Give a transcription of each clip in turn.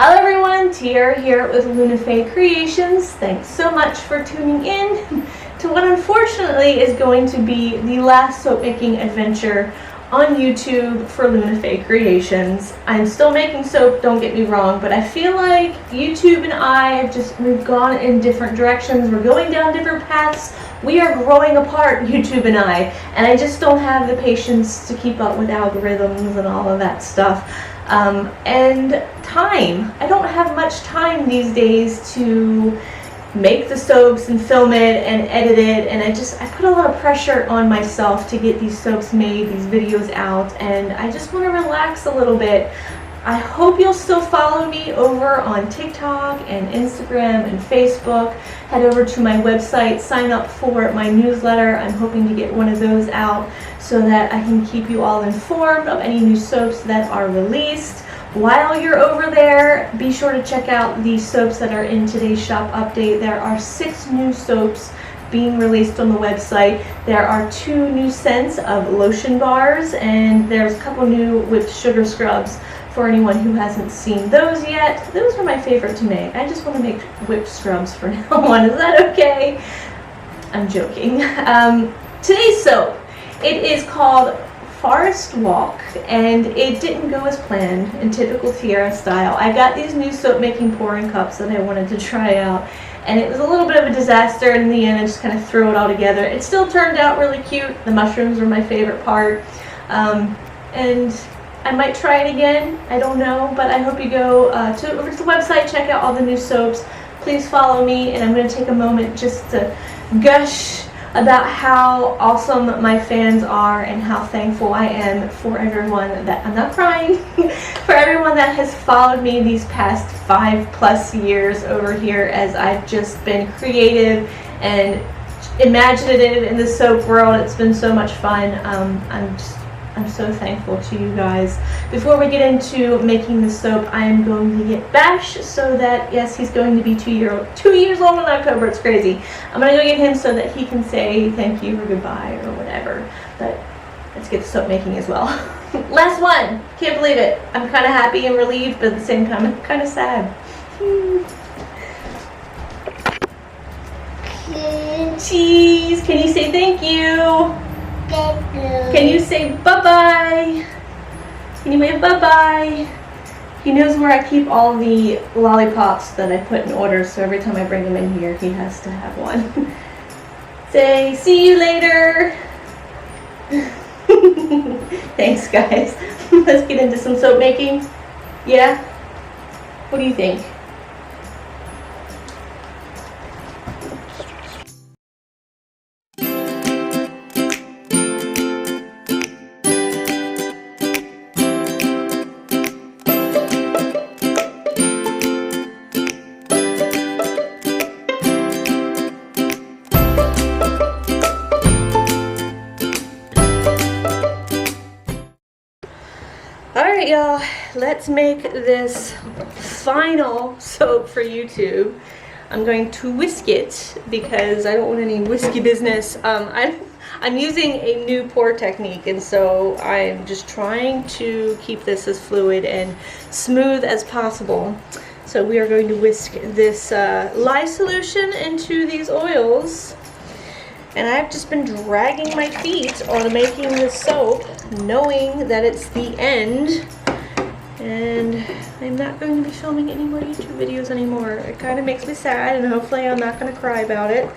Hello everyone, Tierra here with Tierrafae Creations. Thanks so much for tuning in to what unfortunately is going to be the last soap making adventure on YouTube for Tierrafae Creations. I'm still making soap, don't get me wrong, but I feel like YouTube and I have we've gone in different directions. We're going down different paths. We are growing apart, YouTube and I just don't have the patience to keep up with algorithms and all of that stuff. And time. I don't have much time these days to make the soaps and film it and edit it, and I put a lot of pressure on myself to get these soaps made, these videos out, and I just want to relax a little bit. I hope you'll still follow me over on TikTok and Instagram and Facebook. Head over to my website, sign up for my newsletter. I'm hoping to get one of those out so that I can keep you all informed of any new soaps that are released. While you're over there, be sure to check out the soaps that are in today's shop update. There are 6 new soaps being released on the website. There are 2 new scents of lotion bars, and there's a couple new whipped sugar scrubs for anyone who hasn't seen those yet. Those are my favorite to make. I just want to make whipped scrubs for now on. Is that okay? I'm joking. Today's soap, it is called Forest Walk, and it didn't go as planned in typical Tierra style. I got these new soap making pouring cups that I wanted to try out, and it was a little bit of a disaster, and in the end I just kind of threw it all together. It still turned out really cute. The mushrooms were my favorite part, and I might try it again. I don't know, but I hope you go over to the website, check out all the new soaps. Please follow me, and I'm going to take a moment just to gush about how awesome my fans are and how thankful I am for everyone that, I'm not crying, for everyone that has followed me these past 5+ years over here as I've just been creative and imaginative in the soap world. It's been so much fun. I'm so thankful to you guys. Before we get into making the soap, I am going to get Bash so that, yes, he's going to be 2 years old in October. It's crazy. I'm going to go get him so that he can say thank you or goodbye or whatever. But let's get the soap making as well. Last one. Can't believe it. I'm kind of happy and relieved, but at the same time, I'm kind of sad. Cheese. Can you say thank you? Can you say bye-bye? Can you wave bye-bye? He knows where I keep all the lollipops that I put in order, so every time I bring him in here, he has to have one. Say, see you later. Thanks, guys. Let's get into some soap making. Yeah? What do you think? Alright y'all, let's make this final soap for YouTube. I'm going to whisk it because I don't want any whiskey business. I'm using a new pour technique, and so I'm just trying to keep this as fluid and smooth as possible. So we are going to whisk this lye solution into these oils. And I've just been dragging my feet on making this soap, knowing that it's the end. And I'm not going to be filming any more YouTube videos anymore. It kind of makes me sad, and hopefully I'm not going to cry about it.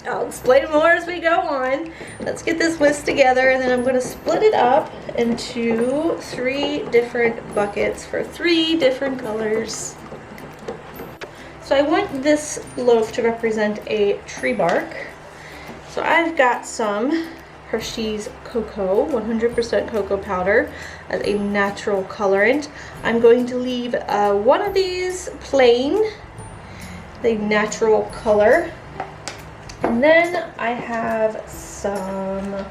I'll explain more as we go on. Let's get this whisk together, and then I'm going to split it up into 3 different buckets for 3 different colors. So I want this loaf to represent a tree bark. So I've got some Hershey's Cocoa, 100% cocoa powder as a natural colorant. I'm going to leave one of these plain, the natural color. And then I have some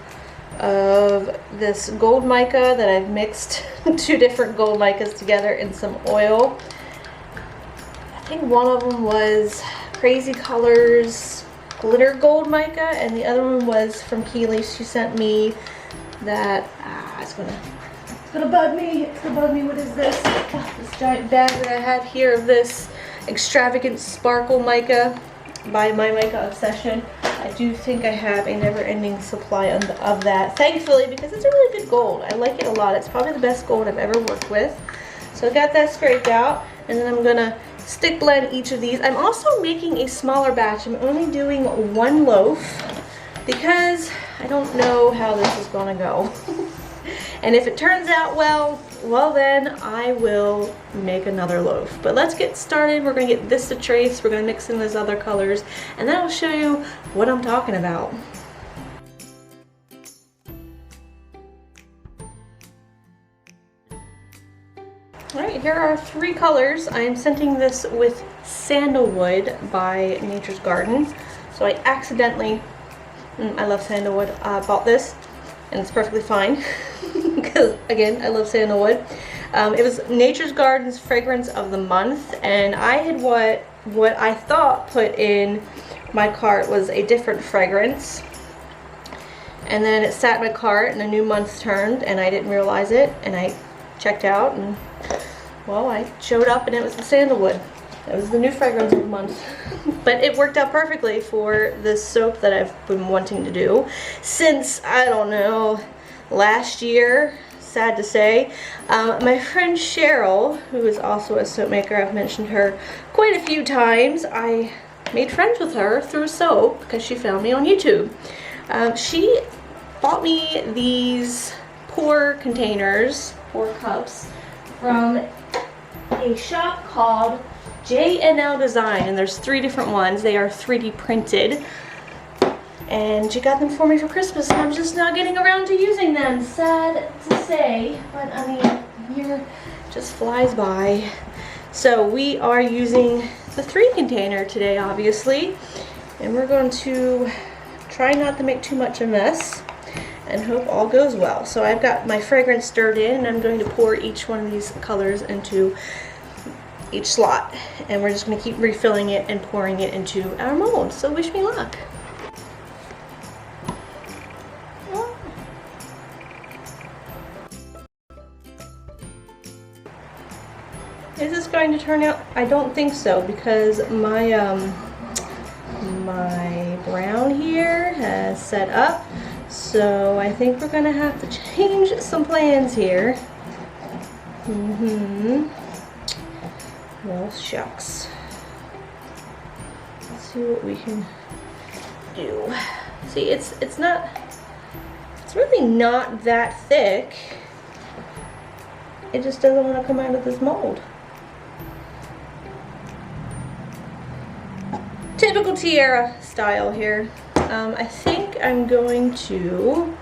of this gold mica that I've mixed 2 different gold micas together in some oil. I think one of them was Crazy Colors glitter gold mica, and the other one was from Keely. She sent me that it's gonna bug me. It's gonna bug me. What is this? Oh, giant bag that I have here of this extravagant sparkle mica by My Mica Obsession. I do think I have a never-ending supply of that, thankfully, because it's a really good gold. I like it a lot. It's probably the best gold I've ever worked with. So I got that scraped out, and then I'm gonna stick blend each of these. I'm also making a smaller batch. I'm only doing 1 loaf because I don't know how this is gonna go. And if it turns out well then I will make another loaf. But let's get started. We're gonna get this to trace, we're gonna mix in those other colors, and then I'll show you what I'm talking about. Alright, here are 3 colors. I am scenting this with Sandalwood by Nature's Garden. So I accidentally, I love sandalwood, bought this, and it's perfectly fine because again I love sandalwood. It was Nature's Garden's fragrance of the month, and I had what I thought put in my cart was a different fragrance, and then it sat in my cart and a new month turned and I didn't realize it, and I checked out and well, I showed up and it was the sandalwood. It was the new fragrance of the month. But it worked out perfectly for this soap that I've been wanting to do since, I don't know, last year, sad to say. My friend Cheryl, who is also a soap maker, I've mentioned her quite a few times. I made friends with her through soap because she found me on YouTube. She bought me these pour containers, pour cups, from a shop called J&L Design, and there's 3 different ones. They are 3D printed, and she got them for me for Christmas, and I'm just now getting around to using them. Sad to say, but I mean, year just flies by. So we are using the 3 container today, obviously, and we're going to try not to make too much a mess and hope all goes well. So I've got my fragrance stirred in, and I'm going to pour each one of these colors into each slot, and we're just going to keep refilling it and pouring it into our mold. So wish me luck. Is this going to turn out? I don't think so, because my my brown here has set up, so I think we're gonna have to change some plans here. Well, shucks. Let's see what we can do. See, it's really not that thick. It just doesn't want to come out of this mold. Typical Tierra style here. I think I'm going to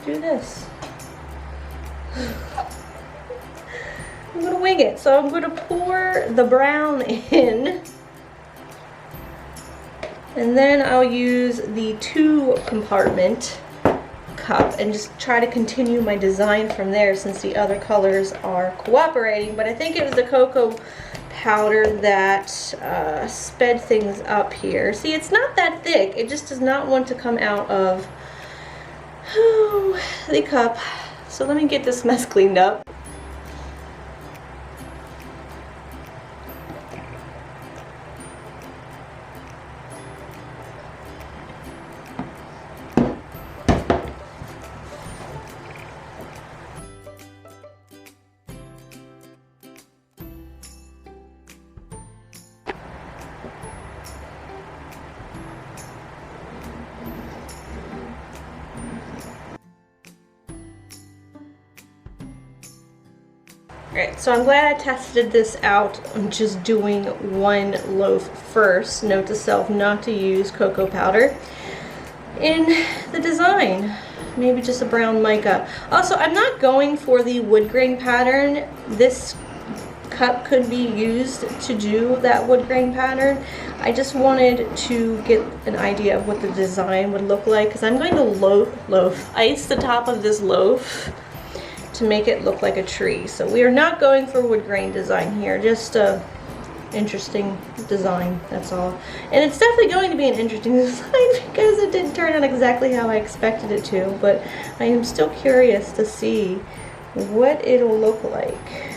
do this. I'm gonna wing it. So I'm gonna pour the brown in, and then I'll use the 2 compartment cup and just try to continue my design from there, since the other colors are cooperating. But I think it was the cocoa powder that sped things up here. See, it's not that thick. It just does not want to come out of the cup. So let me get this mess cleaned up. Alright, so I'm glad I tested this out. I'm just doing 1 loaf first. Note to self not to use cocoa powder in the design. Maybe just a brown mica. Also, I'm not going for the wood grain pattern. This cup could be used to do that wood grain pattern. I just wanted to get an idea of what the design would look like, because I'm going to ice the top of this loaf to make it look like a tree. So we are not going for wood grain design here, just a interesting design, that's all. And it's definitely going to be an interesting design because it didn't turn out exactly how I expected it to, but I am still curious to see what it'll look like.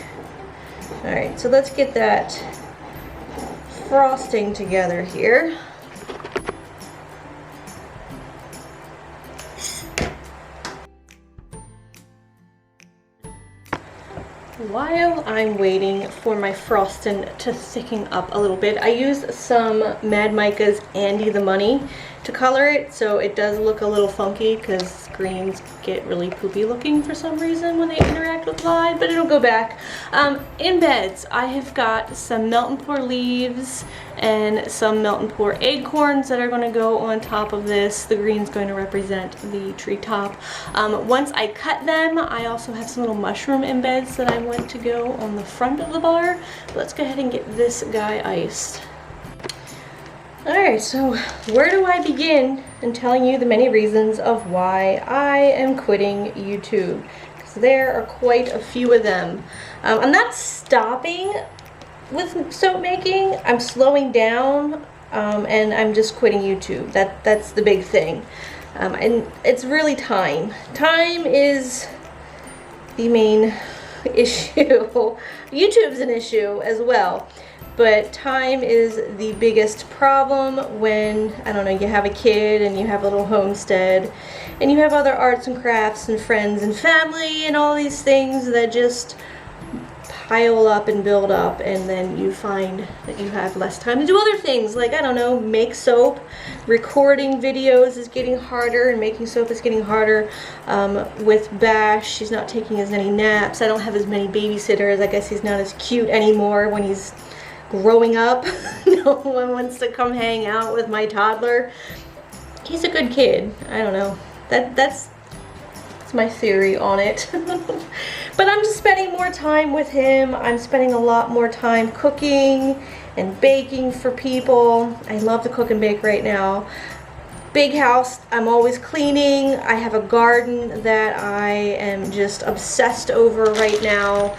All right, so let's get that frosting together here. While I'm waiting for my frosting to thicken up a little bit, I used some Mad Mica's Andy the Money to color it, so it does look a little funky because greens get really poopy looking for some reason when they interact with light, but it'll go back. In beds, I have got some melt and pour leaves and some melt and pour acorns that are going to go on top of this. The green's going to represent the treetop. Once I cut them, I also have some little mushroom embeds that I want to go on the front of the bar. But let's go ahead and get this guy iced. Alright, so where do I begin in telling you the many reasons of why I am quitting YouTube? Because there are quite a few of them. I'm not stopping with soap making, I'm slowing down, and I'm just quitting YouTube. That's the big thing. And it's really time. Time is the main issue. YouTube's an issue as well. But time is the biggest problem when, I don't know, you have a kid and you have a little homestead and you have other arts and crafts and friends and family and all these things that just pile up and build up, and then you find that you have less time to do other things like, I don't know, make soap. Recording videos is getting harder and making soap is getting harder. With Bash, she's not taking as many naps. I don't have as many babysitters. I guess he's not as cute anymore when he's growing up. No one wants to come hang out with my toddler. He's a good kid. I don't know. That's my theory on it. But I'm just spending more time with him. I'm spending a lot more time cooking and baking for people. I love to cook and bake right now. Big house, I'm always cleaning. I have a garden that I am just obsessed over right now.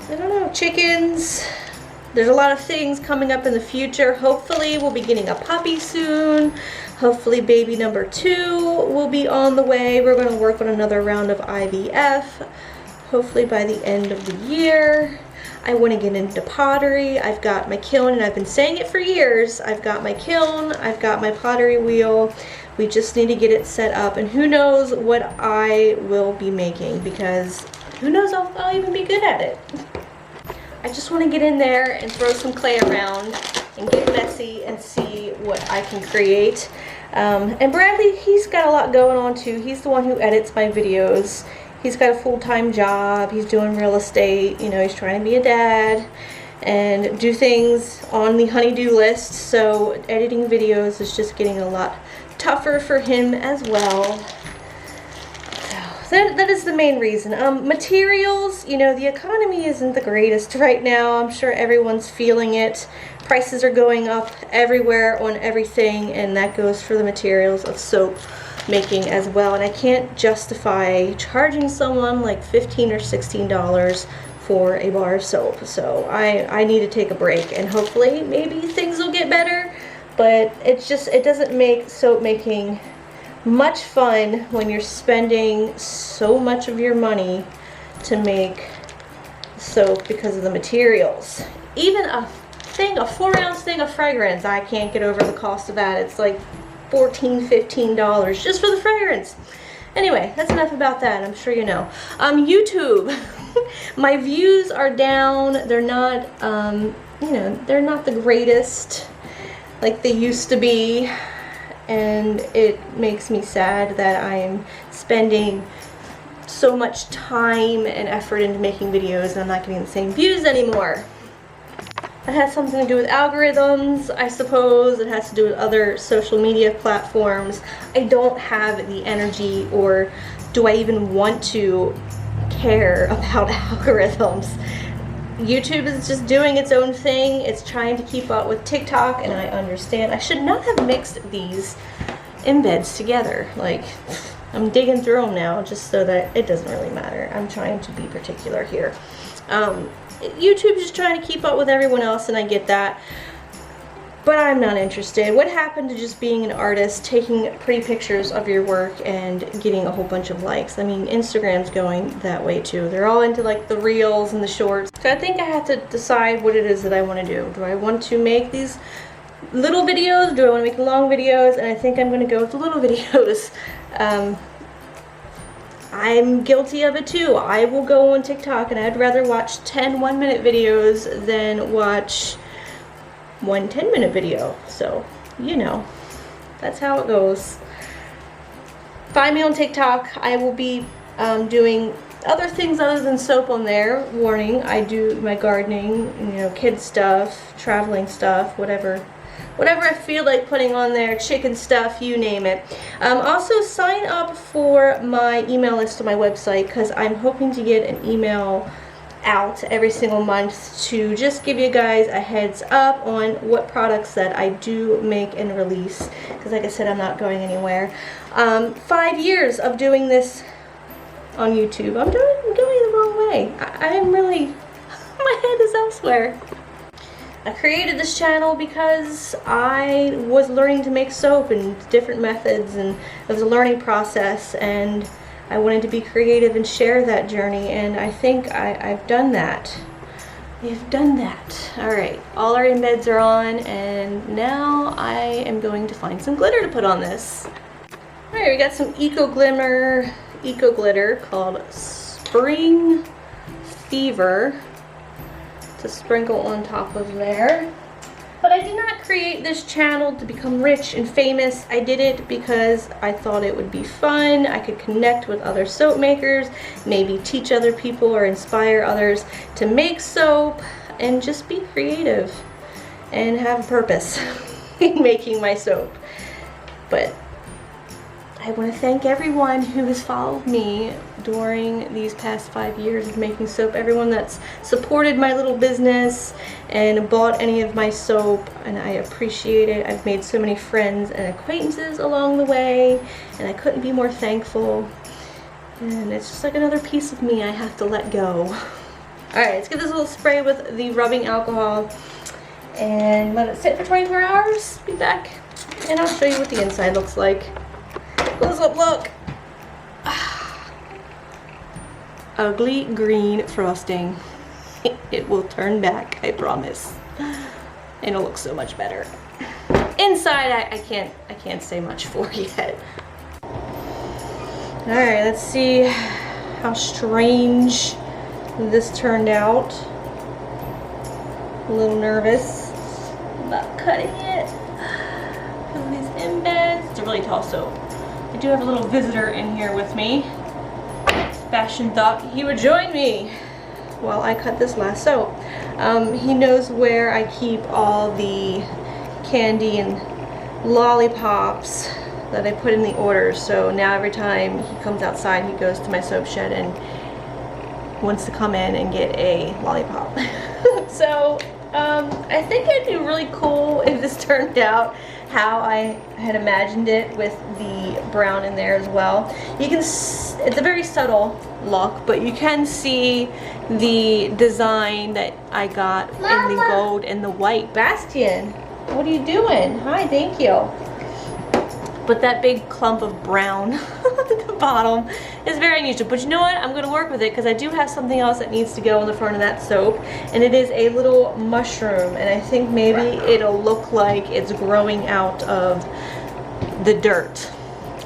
I don't know, chickens. There's a lot of things coming up in the future. Hopefully we'll be getting a puppy soon. Hopefully baby number 2 will be on the way. We're going to work on another round of IVF. Hopefully by the end of the year. I want to get into pottery. I've got my kiln, and I've been saying it for years. I've got my kiln, I've got my pottery wheel. We just need to get it set up, and who knows what I will be making, because who knows if I'll even be good at it. I just want to get in there and throw some clay around and get messy and see what I can create. And Bradley, he's got a lot going on too. He's the one who edits my videos. He's got a full-time job. He's doing real estate. You know, he's trying to be a dad and do things on the honey-do list. So editing videos is just getting a lot tougher for him as well. That is the main reason. Materials, you know, the economy isn't the greatest right now. I'm sure everyone's feeling it. Prices are going up everywhere on everything, and that goes for the materials of soap making as well. And I can't justify charging someone like $15 or $16 for a bar of soap. So I need to take a break, and hopefully maybe things will get better. But it's just, it doesn't make soap making much fun when you're spending so much of your money to make soap because of the materials. Even a 4-ounce thing of fragrance, I can't get over the cost of that. It's like $14, $15 just for the fragrance. Anyway, that's enough about that. I'm sure you know. YouTube, my views are down. They're not, you know, they're not the greatest like they used to be. And it makes me sad that I'm spending so much time and effort into making videos and I'm not getting the same views anymore. That has something to do with algorithms, I suppose. It has to do with other social media platforms. I don't have the energy, or do I even want to care about algorithms. YouTube is just doing its own thing. It's trying to keep up with TikTok, and I understand. I should not have mixed these embeds together. Like, I'm digging through them now just so that it doesn't really matter. I'm trying to be particular here. YouTube's just trying to keep up with everyone else, and I get that. but I'm not interested. What happened to just being an artist, taking pretty pictures of your work and getting a whole bunch of likes? I mean, Instagram's going that way too. They're all into like the reels and the shorts. So I think I have to decide what it is that I want to do. Do I want to make these little videos? Do I want to make long videos? And I think I'm going to go with the little videos. I'm guilty of it too. I will go on TikTok and I'd rather watch 10 1-minute videos than watch one 10-minute video. So, you know, that's how it goes. Find me on TikTok. I will be doing other things other than soap on there. Warning, I do my gardening, you know, kids stuff, traveling stuff, whatever I feel like putting on there, chicken stuff, you name it. Also, sign up for my email list on my website, because I'm hoping to get an email out every single month to just give you guys a heads up on what products that I do make and release, because like I said, I'm not going anywhere. 5 years of doing this on YouTube. I'm going the wrong way. I'm really, my head is elsewhere. I created this channel because I was learning to make soap and different methods, and it was a learning process, and I wanted to be creative and share that journey, and I think I've done that. We've done that. Alright, all our embeds are on, and now I am going to find some glitter to put on this. Alright, we got some eco glitter called Spring Fever to sprinkle on top of there. But I did not create this channel to become rich and famous. I did it because I thought it would be fun. I could connect with other soap makers, maybe teach other people or inspire others to make soap, and just be creative and have a purpose in making my soap. But I want to thank everyone who has followed me during these past 5 years of making soap. Everyone that's supported my little business and bought any of my soap, and I appreciate it. I've made so many friends and acquaintances along the way, and I couldn't be more thankful. And it's just like another piece of me I have to let go. Alright, let's get this little spray with the rubbing alcohol and let it sit for 24 hours. Be back and I'll show you what the inside looks like. Close up look. Ugly green frosting. It will turn back, I promise. And it'll look so much better. Inside, I can't say much for yet. Alright, let's see how strange this turned out. A little nervous about cutting it. Because of these embeds. It's a really tall soap. I do have a little visitor in here with me. Sebastian thought he would join me while I cut this last soap. He knows where I keep all the candy and lollipops that I put in the orders, so now every time he comes outside, he goes to my soap shed and wants to come in and get a lollipop. So I think it'd be really cool if this turned out how I had imagined it, with the brown in there as well. You can, it's a very subtle look, but you can see the design that I got in the gold and the white. Bastian, what are you doing? Hi, thank you. But that big clump of brown at the bottom is very unusual. But you know what? I'm going to work with it, because I do have something else that needs to go on the front of that soap. And it is a little mushroom. And I think maybe it'll look like it's growing out of the dirt.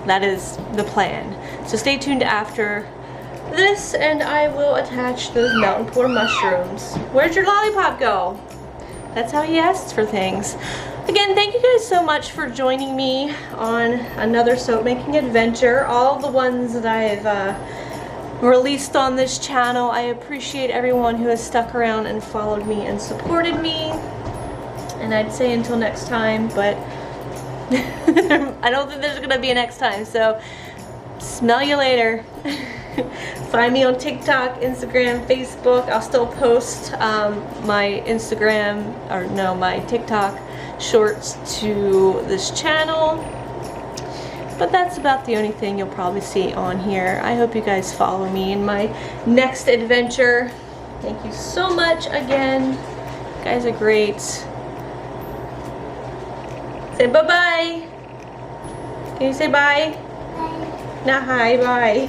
That is the plan. So stay tuned after this, and I will attach those mountain pour mushrooms. Where'd your lollipop go? That's how he asks for things. Again, thank you guys so much for joining me on another soap making adventure. All the ones that I've released on this channel, I appreciate everyone who has stuck around and followed me and supported me. And I'd say until next time, but I don't think there's gonna be a next time, so smell you later. Find me on TikTok, Instagram, Facebook. I'll still post my Instagram, or no, my TikTok shorts to this channel. But that's about the only thing you'll probably see on here. I hope you guys follow me in my next adventure. Thank you so much again. You guys are great. Say bye-bye. Can you say bye? Bye. Not hi, bye.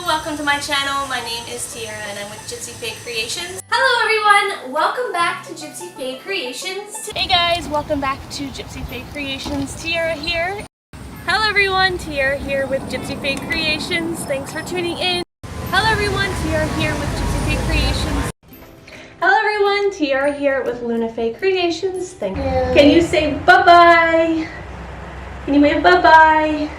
Welcome to my channel. My name is Tiara and I'm with Tierrafae Creations. Hello everyone! Welcome back to Tierrafae Creations. Hey guys, welcome back to Tierrafae Creations. Tiara here. Hello everyone, Tiara here with Tierrafae Creations. Thanks for tuning in. Hello everyone, Tiara here with Tierrafae Creations. Hello everyone, Tiara here with Lunafae Creations. Thank you. Can you say bye-bye? Can you wave bye-bye?